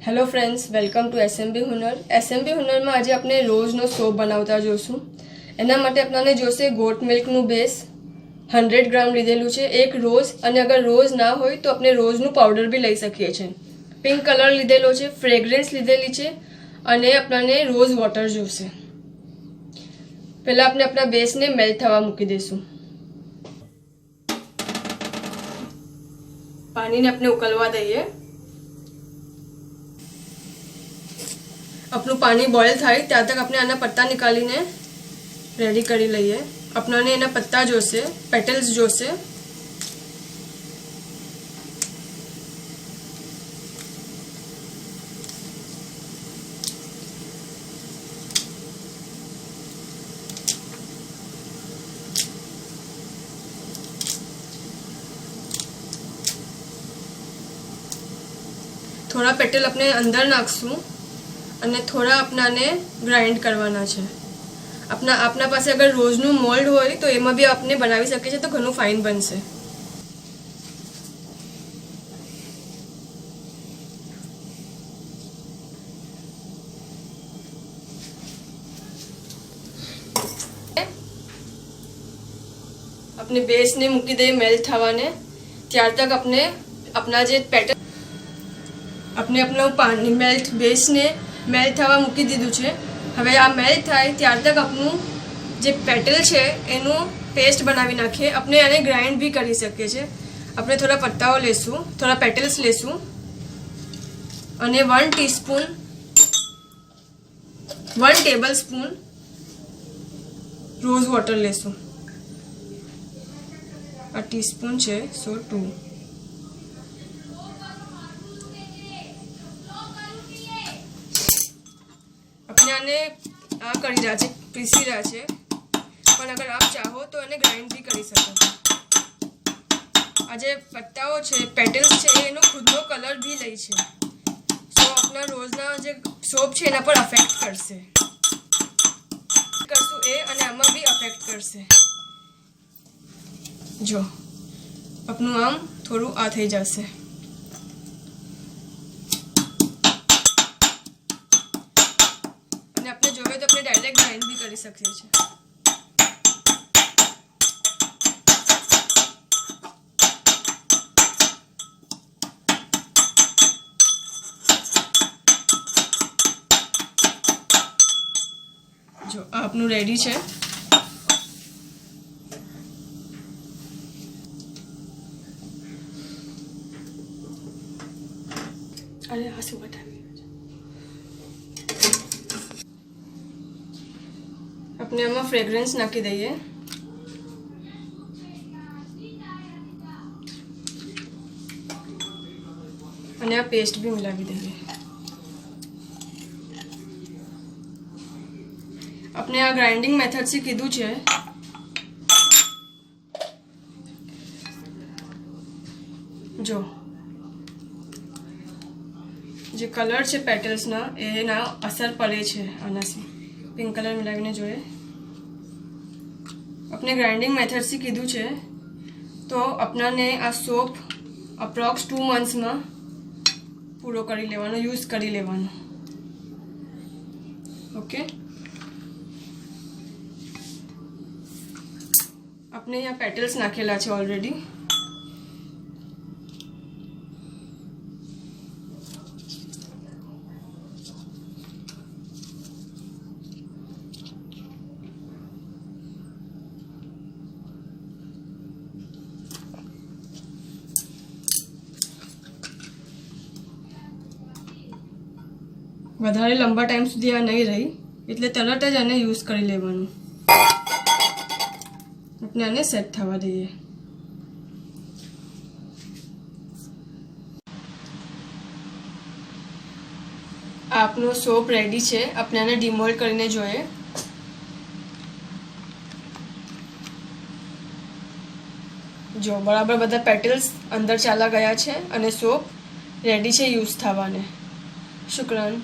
Hello friends, welcome to SMB Hunar. SMB Hunar में आज अपने रोजनो सोप बनावता जोशुं। एना माटे आपने जोशे गोट मिल्कनु बेस 100 ग्राम लीधेलू छे, एक रोज, अने अगर रोज ना होय तो अपने रोजनु पाउडर भी लई सकीए छे। पिंक कलर लीधेलो छे, फ्रेग्रेंस लीधेली छे अने आपने रोज वॉटर जोशे। पहला आपने अपना बेस ने मेल्ट थवा मूकी देशुं। पानी ने अपने उकलवा दईए। अपनु पानी बॉइल थाय त्यार तक अपने आना पत्ता निकाली ने रेडी करी लईए। अपनाने एना पत्ता जोशे, पेटल्स जोशे। थोड़ा पेटल अपने अंदर नाखशुं અને થોડા આપનાને ગ્રાઇન્ડ કરવાના છે। આપના પાસે અગર રોજનું મોલ્ડ હોય તો એમાં બી આપણે બનાવી શકીએ છીએ, તો ઘણું ફાઇન બનશે। अपने बेस ने मूकी दे मेल्ट थवाने। त्यार तक अपने अपना जे पेटल अपने अपना पानी मेल्ट बेस ने मेल्ट थवा मूकी दीधुं छे। हवे आ मेल्ट थाय त्यार तक अपनु जे पेटल छे एनु पेस्ट बनावी नाखीए। अपने आने ग्राइंड भी करी सकीए छे। अपने थोड़ा पत्ताओ लेशुं, थोड़ा पेटल्स लेशुं अने 1 टेबल स्पून रोज वॉटर लेशुं। आ टीस्पून छे, सो 2। आ करी रहा है, पीसी रहा है, पर अगर आप चाहो तो एने ग्राइंड भी करी सको। आज पत्ताओ छे, पेटल्स छे, एनो खुदनो कलर भी लई छे, सो अपना रोजना जे सोप छे एना पर अफेक्ट करशे। करशुं ए अने आमां भी अफेक्ट करशे। जो अपनु आम थोड़ुं आ थई जशे। अपने जोवे तो अपने डायरेक्ट ग्राइंड भी करी सकीए छे। जो आपनु रेडी छे। अरे हाँ से बता अपने आमा फ्रेग्रेंस नाखी दईए। अने आ पेस्ट भी मिलावी दईए। अपने आ ग्राइंडिंग मेथड से कीधुं छे। जो जे कलर छे पेटल्स ना एना असर पड़े छे आनाथी। पिंक कलर मिलावीने जोईए। अपने ग्राइंडिंग मेथड से कीधुं छे तो अपनाने आ सोप अप्रोक्स 2 मंथ्स में पूरो करी लेवानो, यूज करी लेवानो। ओके, अपने यहाँ पेटल्स नाखेला छे ऑलरेडी। વધારે લંબા ટાઈમ સુધી આ નહીં રહી એટલે તરત જ આને યુઝ કરી લેવાનું। આપણે આને સેટ થવા દઈએ। આપનો સોપ રેડી છે। આપણે આને ડિમોલ્ડ કરીને જોઈએ। જો બરાબર બધા પેટલ્સ અંદર ચાલા ગયા છે અને સોપ રેડી છે યુઝ થવાને। શુક્રાન।